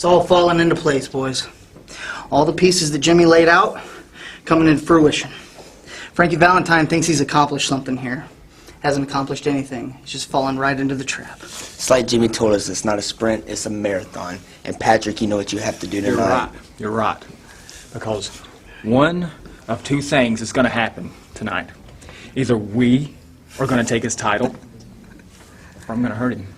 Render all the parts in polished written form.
It's all falling into place, boys. All the pieces that Jimmy laid out coming into fruition. Frankie Valentine thinks he's accomplished something here. Hasn't accomplished anything. He's just fallen right into the trap. It's like Jimmy told us, it's not a sprint, it's a marathon. And Patrick, you know what you have to do tonight. You're right. You're right. Because one of two things is going to happen tonight. Either we are going to take his title, or I'm going to hurt him.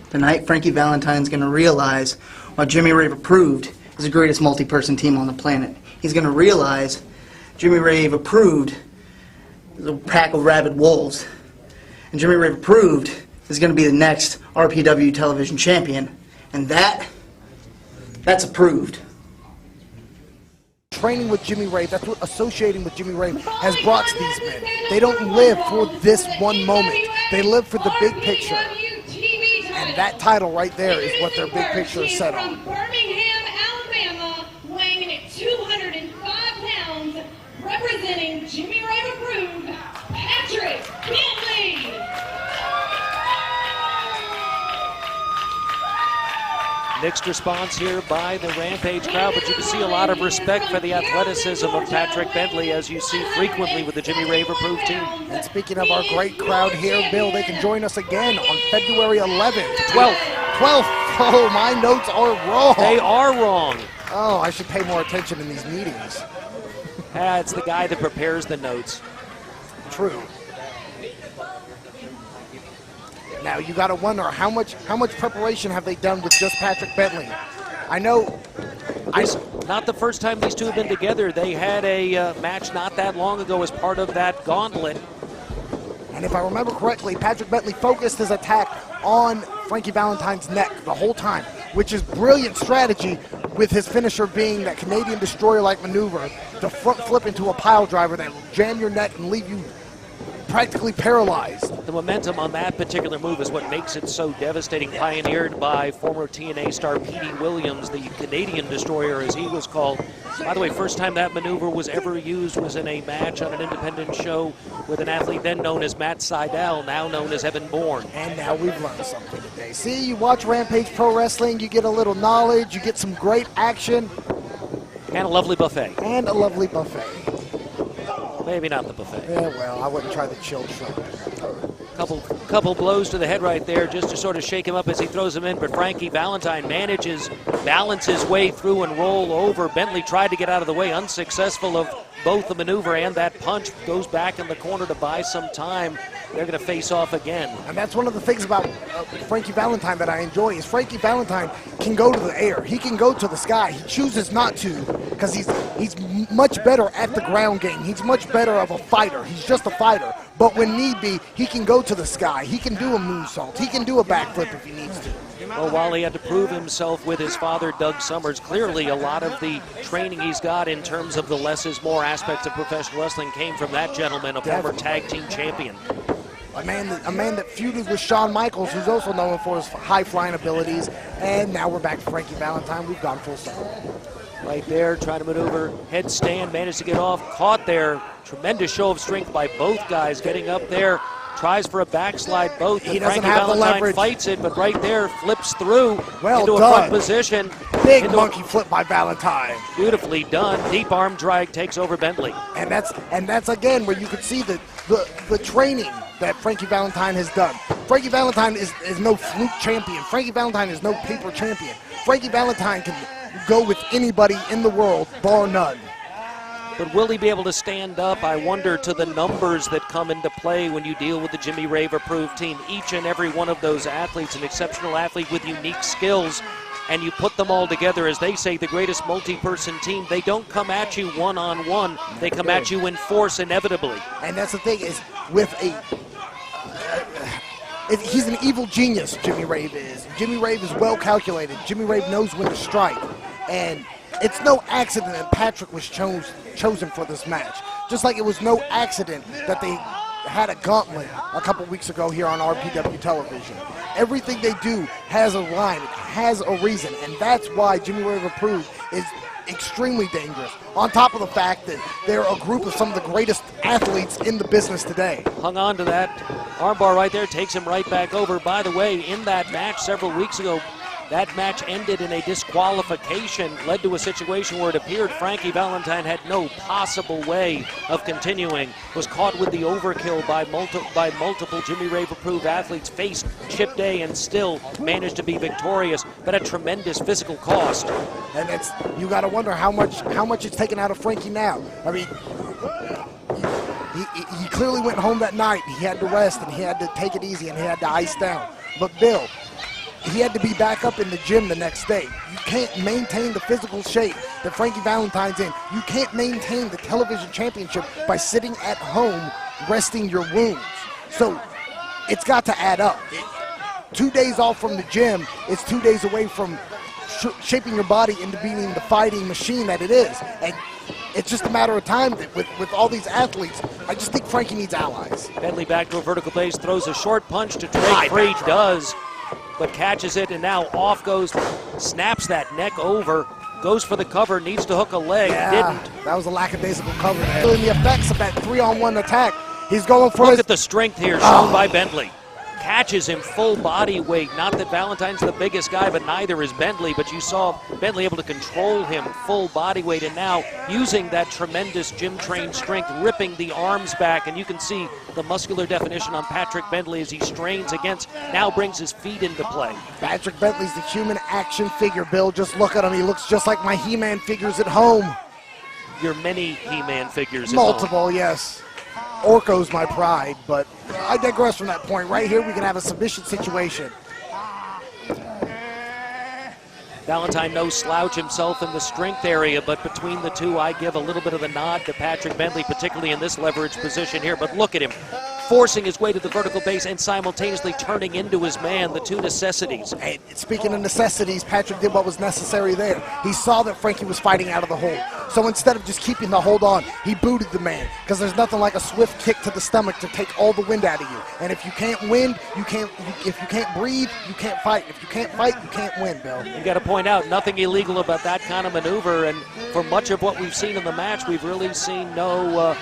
Tonight, Frankie Valentine's going to realize why Jimmy Rave Approved is the greatest multi-person team on the planet. He's going to realize Jimmy Rave Approved is a pack of rabid wolves. And Jimmy Rave Approved is going to be the next RPW television champion. And that's approved. Training with Jimmy Rave, that's what associating with Jimmy Rave has brought to these men. They don't live for this one moment. They live for the big picture. And that title right there is what their big picture is set on. Birmingham, Alabama, weighing in at 205 pounds, representing Jimmy Rave Approved, Patrick Bentley. Mixed response here by the Rampage crowd, but you can see a lot of respect for the athleticism of Patrick Bentley, as you see frequently with the Jimmy Rave Approved team. And speaking of our great crowd here, Bill, they can join us again on February 11th. 12th. 12th. Oh, my notes are wrong. They are wrong. Oh, I should pay more attention in these meetings. It's the guy that prepares the notes. True. Now you got to wonder how much preparation have they done with just Patrick Bentley? I know. Not the first time these two have been together. They had a match not that long ago as part of that gauntlet. And if I remember correctly, Patrick Bentley focused his attack on Frankie Valentine's neck the whole time, which is brilliant strategy, with his finisher being that Canadian destroyer-like maneuver to front flip into a pile driver that will jam your neck and leave you practically paralyzed. The momentum on that particular move is what makes it so devastating, pioneered by former TNA star Petey Williams, the Canadian destroyer as he was called. By the way, first time that maneuver was ever used was in a match on an independent show with an athlete then known as Matt Seidel, now known as Evan Bourne. And now we've learned something today. See, you watch Rampage Pro Wrestling, you get a little knowledge, you get some great action. And a lovely buffet. And a lovely buffet. Maybe not the buffet. Yeah, well, I wouldn't try the chilled shrimp. Couple blows to the head right there just to sort of shake him up as he throws him in, but Frankie Valentine manages, balance his way through and roll over. Bentley tried to get out of the way, unsuccessful of both the maneuver and that punch. Goes back in the corner to buy some time. They're going to face off again. And that's one of the things about Frankie Valentine that I enjoy is Frankie Valentine can go to the air. He can go to the sky. He chooses not to because he's much better at the ground game. He's much better of a fighter. He's just a fighter. But when need be, he can go to the sky. He can do a moonsault. He can do a backflip if he needs to. Well, while he had to prove himself with his father, Doug Summers, clearly a lot of the training he's got in terms of the less is more aspects of professional wrestling came from that gentleman, a former tag team champion. A man that feuded with Shawn Michaels, who's also known for his high-flying abilities. And now we're back to Frankie Valentine. We've gone full circle. Right there, trying to maneuver, headstand, managed to get off, caught there. Tremendous show of strength by both guys, getting up there. Tries for a backslide both. He Frankie doesn't have the Valentine leverage. Fights it, but right there flips through into a done. front position. Big monkey flip by Valentine. Beautifully done. Deep arm drag takes over Bentley. And that's again where you could see the training that Frankie Valentine has done. Frankie Valentine is no fluke champion. Frankie Valentine is no paper champion. Frankie Valentine can go with anybody in the world, bar none. But will he be able to stand up, I wonder, to the numbers that come into play when you deal with the Jimmy Rave Approved team? Each and every one of those athletes, an exceptional athlete with unique skills, and you put them all together, as they say, the greatest multi-person team. They don't come at you one-on-one. They come at you in force inevitably. And that's the thing, is with he's an evil genius, Jimmy Rave is. Jimmy Rave is well calculated. Jimmy Rave knows when to strike. And it's no accident that Patrick was chosen for this match. Just like it was no accident that they had a gauntlet a couple weeks ago here on RPW television. Everything they do has a rhyme, it has a reason, and that's why Jimmy Rave Approved is extremely dangerous, on top of the fact that they're a group of some of the greatest athletes in the business today. Hung on to that armbar right there, takes him right back over. By the way, in that match several weeks ago, That match ended in a disqualification, led to a situation where it appeared Frankie Valentine had no possible way of continuing, was caught with the overkill by multiple Jimmy Rave Approved athletes, faced Chip Day and still managed to be victorious, but at tremendous physical cost. And it's, you got to wonder how much it's taken out of Frankie now. I mean, he clearly went home that night. He had to rest and he had to take it easy and he had to ice down. But Bill, he had to be back up in the gym the next day. You can't maintain the physical shape that Frankie Valentine's in. You can't maintain the television championship by sitting at home resting your wounds. So it's got to add up. 2 days off from the gym, it's 2 days away from shaping your body into being the fighting machine that it is. And it's just a matter of time that with all these athletes, I just think Frankie needs allies. Bentley back to a vertical base, throws a short punch to Trey. Free does, but catches it, and now off goes, snaps that neck over, goes for the cover, needs to hook a leg, didn't. That was a lackadaisical cover there. Feeling the effects of that 3-on-1 attack. He's going for Look at the strength here shown by Bentley. Catches him full body weight. Not that Valentine's the biggest guy, but neither is Bentley. But you saw Bentley able to control him full body weight, and now using that tremendous gym-trained strength, ripping the arms back, and you can see the muscular definition on Patrick Bentley as he strains against, now brings his feet into play. Patrick Bentley's the human action figure, Bill. Just look at him. He looks just like my He-Man figures at home. Your many He-Man figures at home. Multiple, yes. Orko's my pride, but I digress from that point. Right here, we can have a submission situation. Valentine no slouch himself in the strength area, but between the two, I give a little bit of the nod to Patrick Bentley, particularly in this leverage position here. But look at him, forcing his way to the vertical base and simultaneously turning into his man, the two necessities. And speaking of necessities, Patrick did what was necessary there. He saw that Frankie was fighting out of the hold. So instead of just keeping the hold on, he booted the man, because there's nothing like a swift kick to the stomach to take all the wind out of you. And if you can't win, if you can't breathe, you can't fight. If you can't fight, you can't win, Bill. You got to point out, nothing illegal about that kind of maneuver, and for much of what we've seen in the match, we've really seen no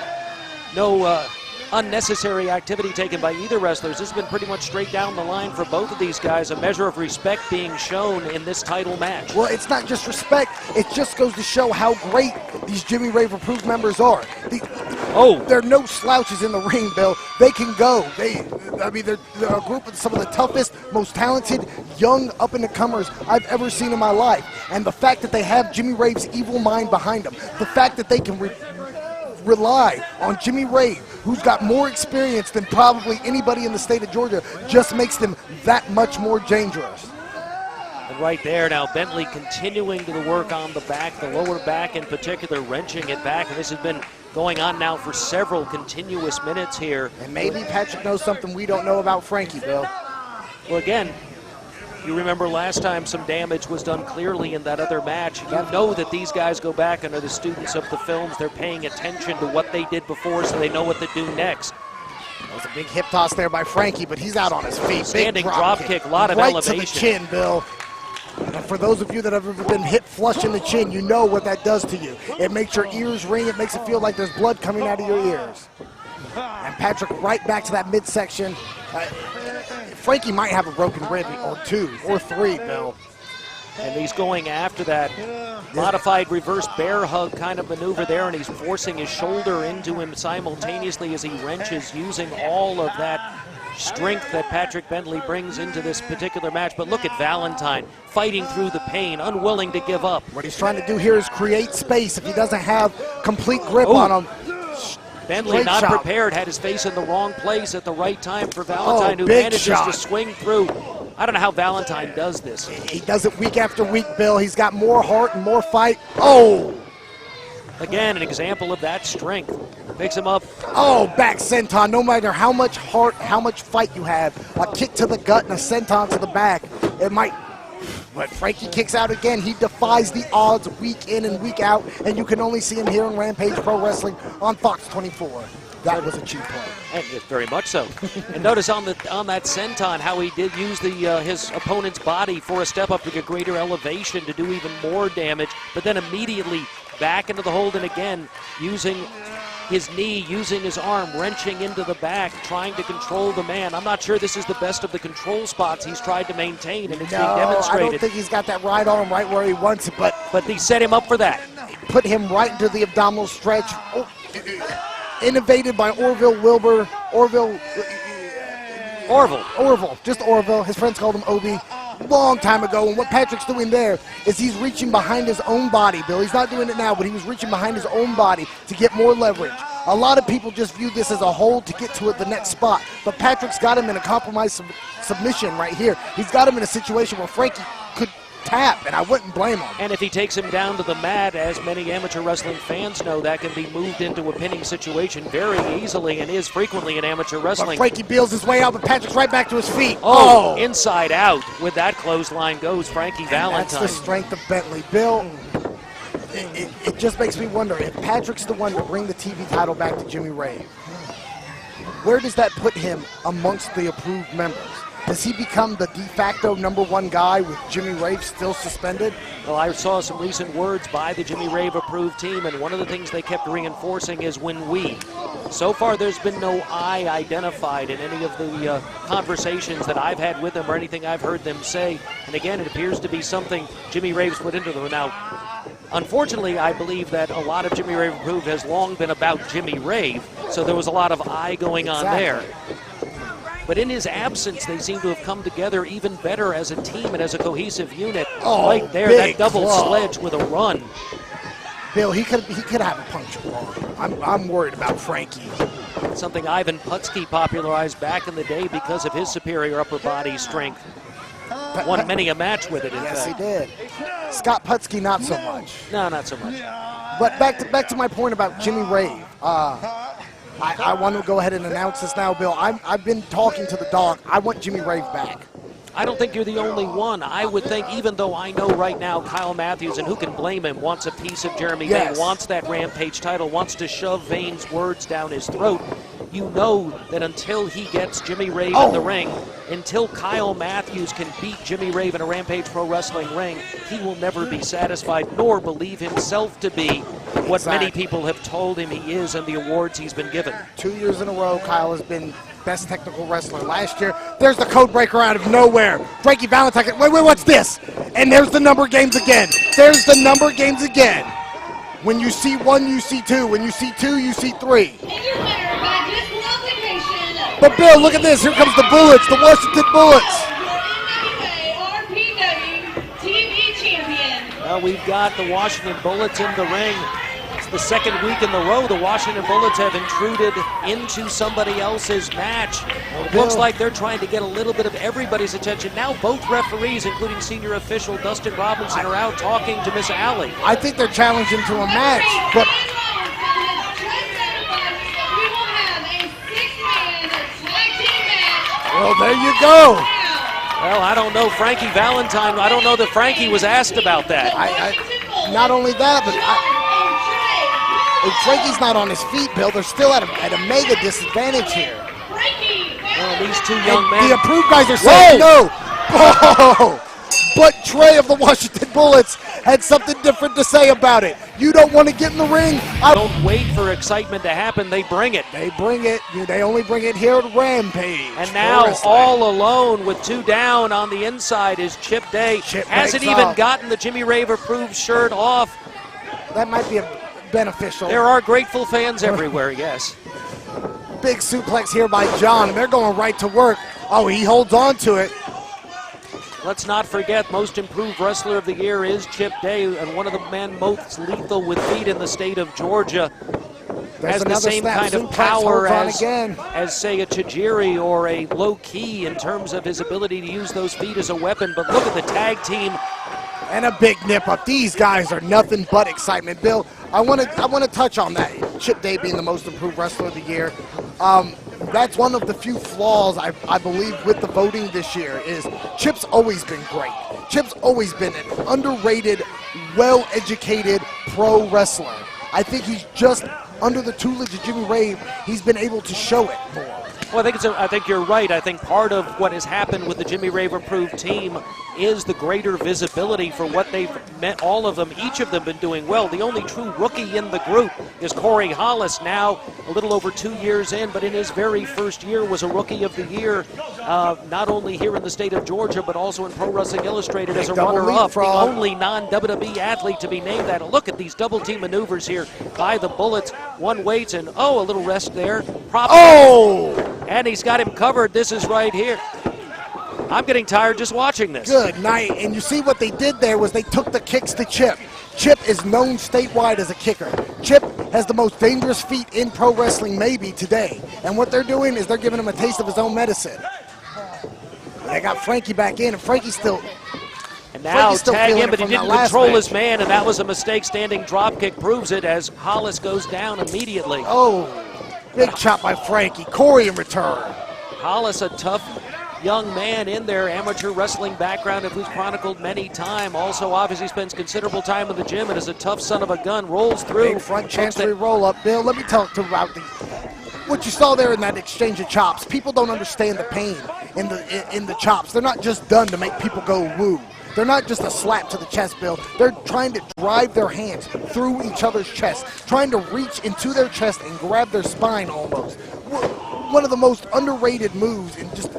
unnecessary activity taken by either wrestlers. This has been pretty much straight down the line for both of these guys, a measure of respect being shown in this title match. Well, it's not just respect, it just goes to show how great these Jimmy Rave Approved members are. There are no slouches in the ring, Bill. They can go. They're a group of some of the toughest, most talented, young up-and-comers I've ever seen in my life. And the fact that they have Jimmy Rave's evil mind behind them, the fact that they can rely on Jimmy Rave, who's got more experience than probably anybody in the state of Georgia, just makes them that much more dangerous. And right there now, Bentley continuing to work on the back, the lower back in particular, wrenching it back, and this has been going on now for several continuous minutes here. And maybe Patrick knows something we don't know about Frankie, Bill. Well, again, you remember last time some damage was done clearly in that other match. You know that these guys go back and are the students of the films. They're paying attention to what they did before, so they know what to do next. That was a big hip toss there by Frankie, but he's out on his feet. Standing drop kick, a lot of elevation. Right to the chin, Bill. And for those of you that have ever been hit flush in the chin, you know what that does to you. It makes your ears ring. It makes it feel like there's blood coming out of your ears. And Patrick right back to that midsection. Frankie might have a broken rib or two or three, Bill. And he's going after that modified reverse bear hug kind of maneuver there, and he's forcing his shoulder into him simultaneously as he wrenches, using all of that strength that Patrick Bentley brings into this particular match. But look at Valentine fighting through the pain, unwilling to give up. What he's trying to do here is create space if he doesn't have complete grip on him. Bentley not prepared, had his face in the wrong place at the right time for Valentine, who manages to swing through. I don't know how Valentine does this. He does it week after week, Bill. He's got more heart and more fight. Oh! Again, an example of that strength. Picks him up. Oh, back senton. No matter how much heart, how much fight you have, a kick to the gut and a senton to the back, it might. But Frankie kicks out again. He defies the odds week in and week out, and you can only see him here on Rampage Pro Wrestling on Fox 24. That was a cheap play. And very much so. And notice on that senton how he did use his opponent's body for a step up to get greater elevation to do even more damage, but then immediately back into the hold, and again using his knee, using his arm, wrenching into the back, trying to control the man. I'm not sure this is the best of the control spots he's tried to maintain, and it's being I demonstrated. don't think he's got that right arm right where he wants it, but They set him up for that. put him right into the abdominal stretch. Innovated by Orville Wilbur. Orville, just Orville. His friends called him Obi. Long time ago, and what Patrick's doing there is he's reaching behind his own body, Bill. He's not doing it now, but he was reaching behind his own body to get more leverage. A lot of people just view this as a hold to get to the next spot, but Patrick's got him in a compromised submission right here. He's got him in a situation where Frankie could tap, and I wouldn't blame him. And if he takes him down to the mat, as many amateur wrestling fans know, that can be moved into a pinning situation very easily and is frequently in amateur But wrestling. Frankie Beals his way out, but Patrick's right back to his feet. Oh, inside out with that clothesline goes Frankie Valentine. That's the strength of Bentley. Bill, it just makes me wonder, if Patrick's the one to bring the TV title back to Jimmy Rave, where does that put him amongst the approved members? Does he become the de facto #1 guy with Jimmy Rave still suspended? Well, I saw some recent words by the Jimmy Rave approved team, and one of the things they kept reinforcing is when we. So far, there's been no I identified in any of the conversations that I've had with them or anything I've heard them say. And again, it appears to be something Jimmy Rave's put into them. Now, unfortunately, I believe that a lot of Jimmy Rave approved has long been about Jimmy Rave, so there was a lot of I going on there. But in his absence, they seem to have come together even better as a team and as a cohesive unit. Right there, that double sledge with a run. Bill, he could have a punctual arm. I'm worried about Frankie. Something Ivan Putski popularized back in the day because of his superior upper body strength. Won many a match with it, in Yes, fact. he did. Scott Putski, not so much. No, not so much. But back to my point about Jimmy Rave. I want to go ahead and announce this now, Bill. I've been talking to the dog. I want Jimmy Rave back. I don't think you're the only one. I would think, even though I know right now Kyle Matthews, and who can blame him, wants a piece of Jeremy Vane, wants that Rampage title, wants to shove Vane's words down his throat. You know that until he gets Jimmy Rave in the ring, until Kyle Matthews can beat Jimmy Rave in a Rampage Pro Wrestling ring, he will never be satisfied, nor believe himself to be what many people have told him he is and the awards he's been given. 2 years in a row, Kyle has been best technical wrestler. Last year, there's the code breaker out of nowhere. Frankie Valentine, wait, what's this? And there's the number games again. There's the number games again. When you see 1, you see 2. When you see 2, you see 3. And your winner by disqualification. But Bill, look at this. Here comes the Bullets, the Washington Bullets. Your NWA RPW TV champion. Well, we've got the Washington Bullets in the ring. It's the second week in a row the Washington Bullets have intruded into somebody else's match. It looks like they're trying to get a little bit of everybody's attention. Now both referees, including senior official Dustin Robinson, are out talking to Miss Alley. I think they're challenging to a match, but well, there you go. Well, I don't know Frankie Valentine. I don't know that Frankie was asked about that. Not only that, but if Frankie's not on his feet, Bill, they're still at a mega disadvantage here. Well, these two young men. The approved guys are saying no. Oh, but Trey of the Washington Bullets had something different to say about it. You don't want to get in the ring? Don't wait for excitement to happen. They bring it. They bring it. They only bring it here at Rampage. And now all alone with 2 down on the inside is Chip Day. Hasn't even gotten the Jimmy Rave approved shirt off. That might be beneficial. There are grateful fans everywhere, yes. Big suplex here by John, and they're going right to work. Oh, he holds on to it. Let's not forget, most improved wrestler of the year is Chip Day, and one of the men most lethal with feet in the state of Georgia. Has the same kind of power as, say, a Tajiri or a Low Key in terms of his ability to use those feet as a weapon. But look at the tag team. And a big nip up. These guys are nothing but excitement. Bill, I want to touch on that. Chip Day being the most improved wrestler of the year. That's one of the few flaws I believe with the voting this year is Chip's always been great. Chip's always been an underrated, well-educated pro wrestler. I think he's just under the tutelage of Jimmy Rave, he's been able to show it more. Well, I think you're right. I think part of what has happened with the Jimmy Rave approved team is the greater visibility for what they've meant. All of them, each of them been doing well. The only true rookie in the group is Corey Hollis, now a little over 2 years in, but in his very first year was a Rookie of the Year, not only here in the state of Georgia, but also in Pro Wrestling Illustrated as a runner-up, the only non-WWE athlete to be named that. Look at these double team maneuvers here by the Bullets. One waits and, a little rest there. And he's got him covered. This is right here. I'm getting tired just watching this. Good night. And you see what they did there was they took the kicks to Chip. Chip is known statewide as a kicker. Chip has the most dangerous feet in pro wrestling maybe today. And what they're doing is they're giving him a taste of his own medicine. They got Frankie back in, and Frankie's still... And now tag him, but he didn't control his man, and that was a mistake. Standing drop kick proves it as Hollis goes down immediately. Oh, big chop by Frankie. Corey in return. Hollis, a tough young man in their amateur wrestling background, who's chronicled many times. Also, obviously, spends considerable time in the gym and is a tough son of a gun. Rolls through. Big front chancery roll up. Bill, let me talk to you about what you saw there in that exchange of chops. People don't understand the pain in the chops. They're not just done to make people go woo. They're not just a slap to the chest, Bill. They're trying to drive their hands through each other's chest, trying to reach into their chest and grab their spine almost. One of the most underrated moves in just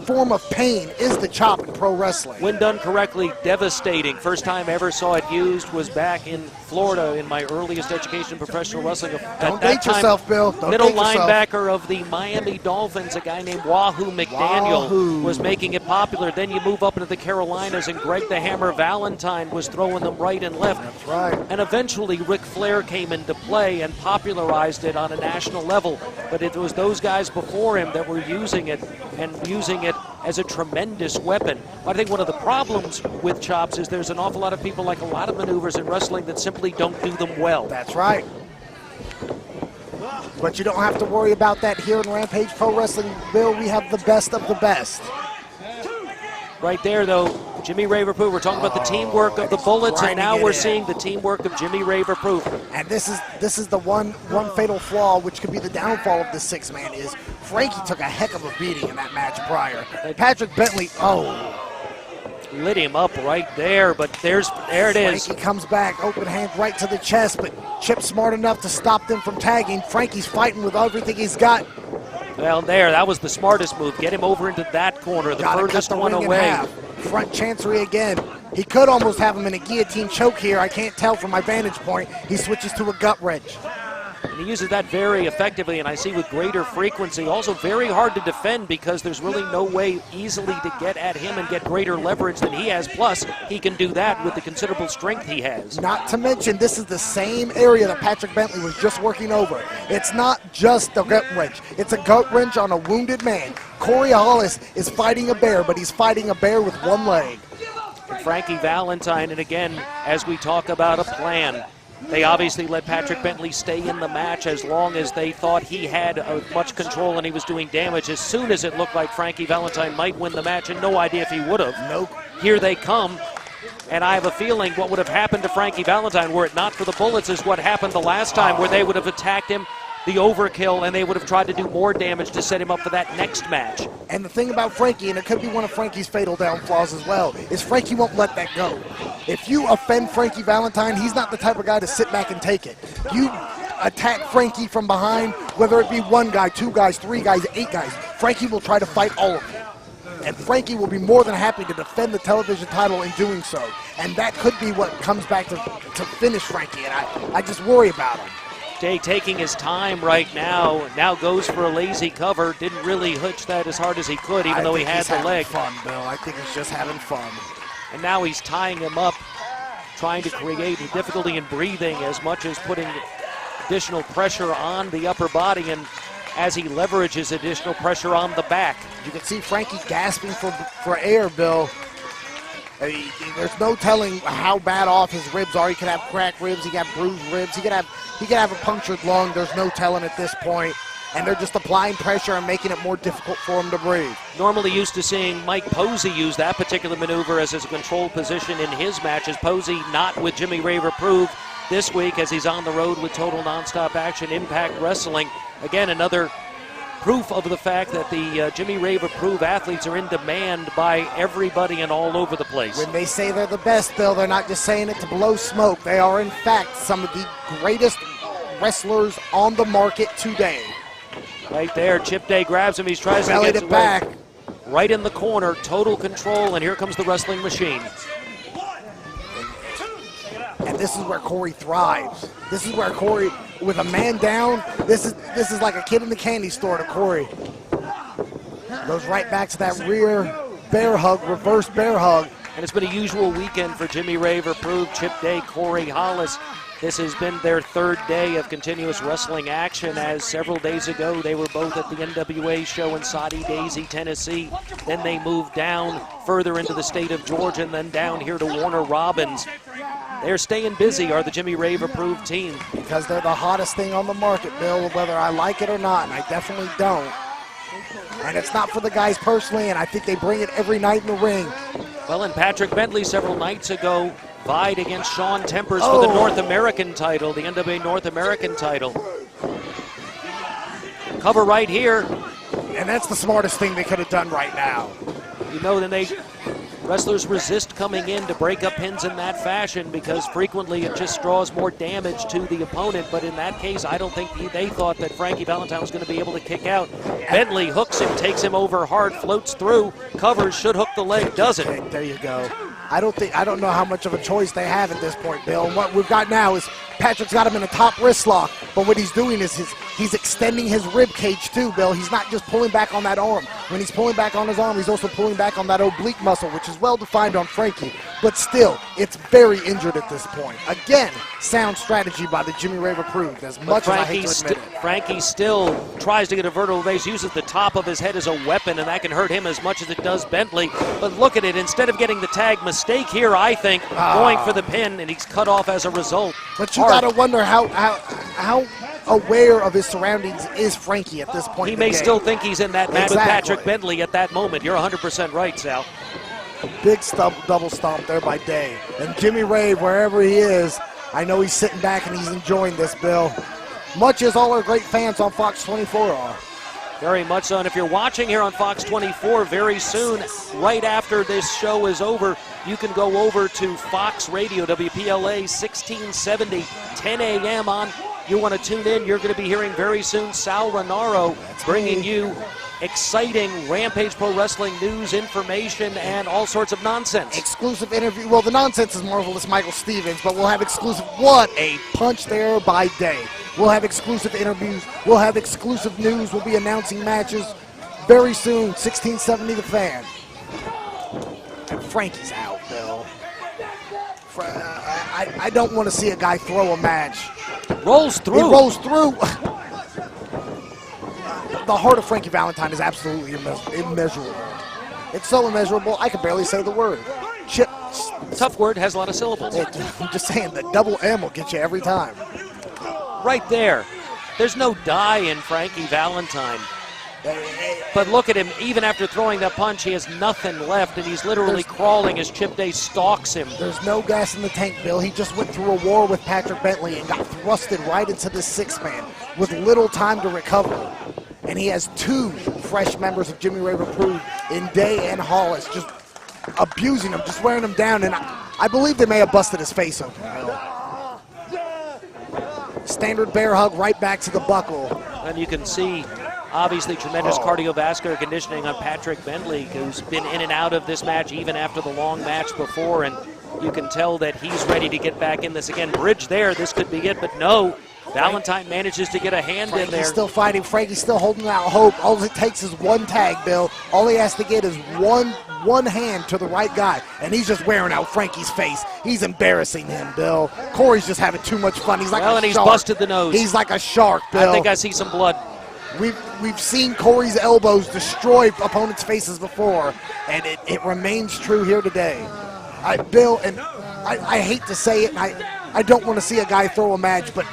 form of pain is the chop in pro wrestling. When done correctly, devastating. First time I ever saw it used was back in Florida in my earliest education in professional wrestling. Don't date yourself, Bill. Don't middle date yourself. linebacker of the Miami Dolphins, a guy named Wahoo McDaniel, was making it popular. Then you move up into the Carolinas, and Greg the Hammer Valentine was throwing them right and left. That's right. And eventually Ric Flair came into play and popularized it on a national level. But it was those guys before him that were using it, and using it as a tremendous weapon. But I think one of the problems with chops is there's an awful lot of people, like a lot of maneuvers in wrestling, that simply don't do them well. That's right. But you don't have to worry about that here in Rampage Pro Wrestling, Bill. We have the best of the best. Right there, though, Jimmy Rave Approved. We're talking about the teamwork of the Bullets, and now we're seeing the teamwork of Jimmy Rave Approved. And this is the one fatal flaw, which could be the downfall of the six-man, is Frankie took a heck of a beating in that match prior. Patrick Bentley, lit him up right there, but there it is. Frankie comes back, open hand right to the chest, but Chip's smart enough to stop them from tagging. Frankie's fighting with everything he's got. Well, that was the smartest move. Get him over into that corner, the furthest one away. Front chancery again. He could almost have him in a guillotine choke here. I can't tell from my vantage point. He switches to a gut wrench. And he uses that very effectively, and I see with greater frequency. Also very hard to defend because there's really no way easily to get at him and get greater leverage than he has. Plus, he can do that with the considerable strength he has. Not to mention, this is the same area that Patrick Bentley was just working over. It's not just a gut wrench. It's a gut wrench on a wounded man. Corey Hollis is fighting a bear, but he's fighting a bear with one leg. And Frankie Valentine, and again, as we talk about a plan, they obviously let Patrick Bentley stay in the match as long as they thought he had much control and he was doing damage. As soon as it looked like Frankie Valentine might win the match, and no idea if he would have. Nope. Here they come, and I have a feeling what would have happened to Frankie Valentine were it not for the Bullets is what happened the last time, where they would have attacked him, the overkill, and they would have tried to do more damage to set him up for that next match. And the thing about Frankie, and it could be one of Frankie's fatal downfalls as well, is Frankie won't let that go. If you offend Frankie Valentine, he's not the type of guy to sit back and take it. You attack Frankie from behind, whether it be one guy, two guys, three guys, 8 guys, Frankie will try to fight all of them. And Frankie will be more than happy to defend the television title in doing so. And that could be what comes back to finish Frankie, and I just worry about him. Jay taking his time right now goes for a lazy cover. Didn't really hitch that as hard as he could, even though he had the leg. Fun, Bill. I think he's just having fun. And now he's tying him up, trying to create difficulty in breathing as much as putting additional pressure on the upper body, and as he leverages additional pressure on the back. You can see Frankie gasping for air, Bill. There's no telling how bad off his ribs are. He could have cracked ribs, he got bruised ribs, he could have a punctured lung. There's no telling at this point. And they're just applying pressure and making it more difficult for him to breathe. Normally used to seeing Mike Posey use that particular maneuver as his control position in his matches. Posey not with Jimmy Rave Approved this week as he's on the road with Total Nonstop Action Impact Wrestling. Again, another proof of the fact that the Jimmy Rave Approved athletes are in demand by everybody and all over the place. When they say they're the best, Bill, they're not just saying it to blow smoke. They are, in fact, some of the greatest wrestlers on the market today. Right there, Chip Day grabs him. He tries to Bellied get it back. Right in the corner, total control, and here comes the wrestling machine. And this is where Corey thrives. This is where Corey, with a man down, this is like a kid in the candy store to Corey. Goes right back to that rear bear hug, reverse bear hug. And it's been a usual weekend for Jimmy Rave Approved, Chip Day, Corey Hollis. This has been their third day of continuous wrestling action, as several days ago they were both at the NWA show in Soddy Daisy, Tennessee. Then they moved down further into the state of Georgia and then down here to Warner Robins. They're staying busy, are the Jimmy Rave Approved team. Because they're the hottest thing on the market, Bill, whether I like it or not, and I definitely don't. And it's not for the guys personally, and I think they bring it every night in the ring. Well, and Patrick Bentley several nights ago vied against Sean Tempers for the North American title, the NWA North American title. Cover right here. And that's the smartest thing they could have done right now. You know, then wrestlers resist coming in to break up pins in that fashion because frequently it just draws more damage to the opponent. But in that case, I don't think they thought that Frankie Valentine was going to be able to kick out. Bentley hooks him, takes him over hard, floats through, covers, should hook the leg, doesn't. There you go. I don't know how much of a choice they have at this point, Bill. And what we've got now is Patrick's got him in a top wrist lock, but what he's doing is he's extending his rib cage too, Bill. He's not just pulling back on that arm. When he's pulling back on his arm, he's also pulling back on that oblique muscle, which is well defined on Frankie, but still, it's very injured at this point. Again, sound strategy by the Jimmy Rave Approved, as much as I hate to admit it. Frankie still tries to get a vertical base, uses the top of his head as a weapon, and that can hurt him as much as it does Bentley. But look at it, instead of getting the tag, mistake here, I think, going for the pin, and he's cut off as a result. But you gotta wonder how aware of his surroundings is Frankie at this point. He may still think he's in that match with Exactly. Patrick Bentley at that moment. You're 100% right, Sal. A big double stomp there by Day. And Jimmy Rave, wherever he is, I know he's sitting back and he's enjoying this, Bill. Much as all our great fans on Fox 24 are. Very much so, and if you're watching here on Fox 24 very soon, right after this show is over, you can go over to Fox Radio, WPLA 1670, 10 a.m. on. You want to tune in, you're going to be hearing very soon Sal Rinauro bringing you exciting Rampage Pro Wrestling news, information, and all sorts of nonsense. Exclusive interview. Well, the nonsense is marvelous, Michael Stevens, but we'll have exclusive. What a punch there by Day. We'll have exclusive interviews. We'll have exclusive news. We'll be announcing matches very soon. 1670 The Fan. And Frankie's out, Bill. I don't want to see a guy throw a match. Rolls through. He rolls through. The heart of Frankie Valentine is absolutely immeasurable. It's so immeasurable, I can barely say the word. Chip. Tough word, has a lot of syllables. I'm just saying, the double M will get you every time. Right there. There's no die in Frankie Valentine. But look at him, even after throwing that punch, he has nothing left, and he's literally crawling as Chip Day stalks him. There's no gas in the tank, Bill. He just went through a war with Patrick Bentley and got thrusted right into the six-man with little time to recover. And he has two fresh members of Jimmy Rave Approved in Day and Hollis, just abusing him, just wearing him down. And I believe they may have busted his face open, Bill. Standard bear hug right back to the buckle. And you can see, obviously, tremendous cardiovascular conditioning on Patrick Bentley, who's been in and out of this match even after the long match before, and you can tell that he's ready to get back in this again. Bridge there, this could be it, but no. Valentine manages to get a hand in there. Frankie's still fighting. Frankie's still holding out hope. All it takes is one tag, Bill. All he has to get is one hand to the right guy, and he's just wearing out Frankie's face. He's embarrassing him, Bill. Corey's just having too much fun. He's like a shark. And he's busted the nose. He's like a shark, Bill. I think I see some blood. We've seen Corey's elbows destroy opponents' faces before, and it remains true here today. Bill, and I hate to say it, and I don't want to see a guy throw a match, but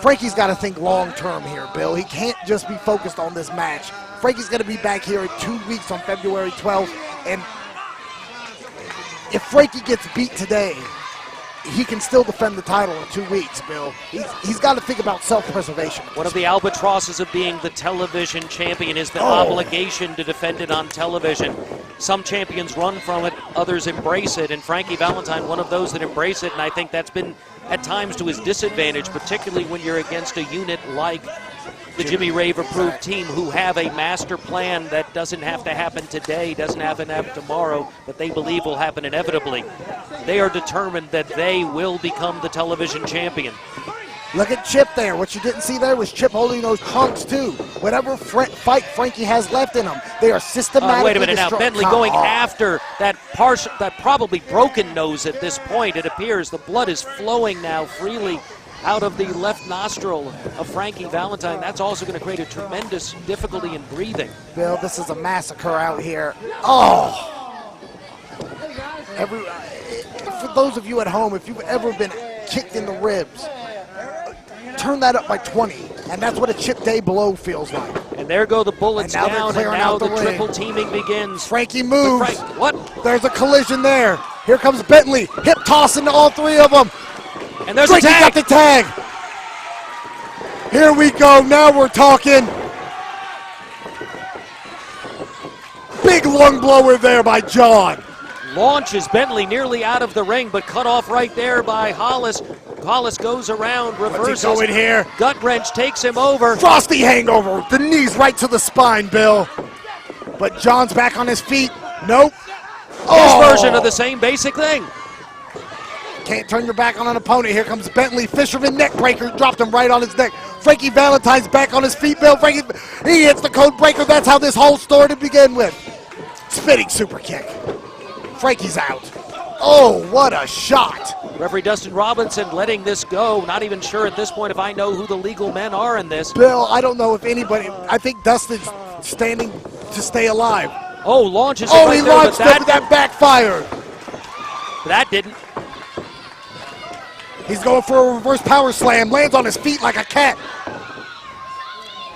Frankie's got to think long-term here, Bill. He can't just be focused on this match. Frankie's going to be back here in 2 weeks on February 12th, and if Frankie gets beat today, he can still defend the title in 2 weeks, Bill. He's got to think about self-preservation. One of the albatrosses of being the television champion is the obligation to defend it on television. Some champions run from it, others embrace it, and Frankie Valentine, one of those that embrace it, and I think that's been at times to his disadvantage, particularly when you're against a unit like the Jimmy Rave Approved team, who have a master plan that doesn't have to happen today, doesn't have to happen tomorrow, but they believe will happen inevitably. They are determined that they will become the television champion. Look at Chip there. What you didn't see there was Chip holding those trunks, too. Whatever fight Frankie has left in him, they are systematically wait a minute now. Bentley going after that probably broken nose at this point. It appears the blood is flowing now freely out of the left nostril of Frankie Valentine. That's also going to create a tremendous difficulty in breathing. Bill, this is a massacre out here. Oh! For those of you at home, if you've ever been kicked in the ribs, turn that up by 20, and that's what a Chip Day blow feels like. And there go the bullets And now down, they're and clearing now out the the triple ring. teaming begins. Frankie moves. What? There's a collision there. Here comes Bentley. Hip toss into all three of them. And there's Frankie a tag. got the tag. Here we go. Now we're talking. Big lung blower there by John. Launches Bentley nearly out of the ring, but cut off right there by Hollis. Hollis goes around, reverses. What's he going here? Gut wrench takes him over. Frosty hangover. The knees right to the spine, Bill. But John's back on his feet. Nope. His version of the same basic thing. Can't turn your back on an opponent. Here comes Bentley. Fisherman neck breaker. Dropped him right on his neck. Frankie Valentine's back on his feet, Bill. He hits the code breaker. That's how this whole story to begin with. Spinning super kick. Frankie's out. Oh, what a shot. Referee Dustin Robinson letting this go. Not even sure at this point if I know who the legal men are in this. Bill, I don't know if anybody. I think Dustin's standing to stay alive. Oh, launches it Oh, right he there, launched but it, but that backfired. that didn't. He's going for a reverse power slam. Lands on his feet like a cat.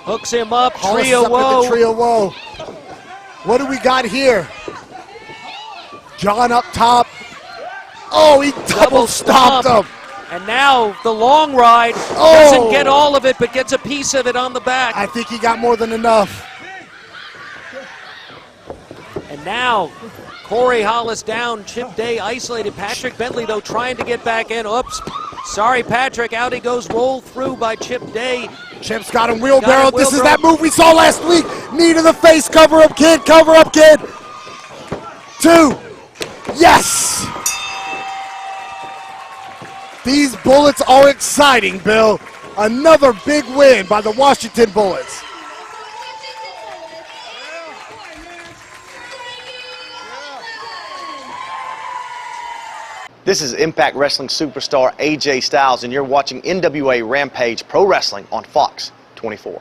Hooks him up. Hollis Trio is up with woe. the trio woe. What do we got here? John up top. Oh, he double stomped him. And now the long ride Oh. doesn't get all of it, but gets a piece of it on the back. I think he got more than enough. And now Corey Hollis down. Chip Day isolated. Patrick Bentley, though, trying to get back in. Oops. Sorry, Patrick. Out he goes. Rolled through by Chip Day. Chip's got him wheelbarrow. This is wheelbarrow. that move we saw last week. Knee to the face. Cover up, kid. Cover up, kid. 2. Yes. These Bullets are exciting, Bill. Another big win by the Washington Bullets. This is Impact Wrestling superstar AJ Styles, and you're watching NWA Rampage Pro Wrestling on Fox 24.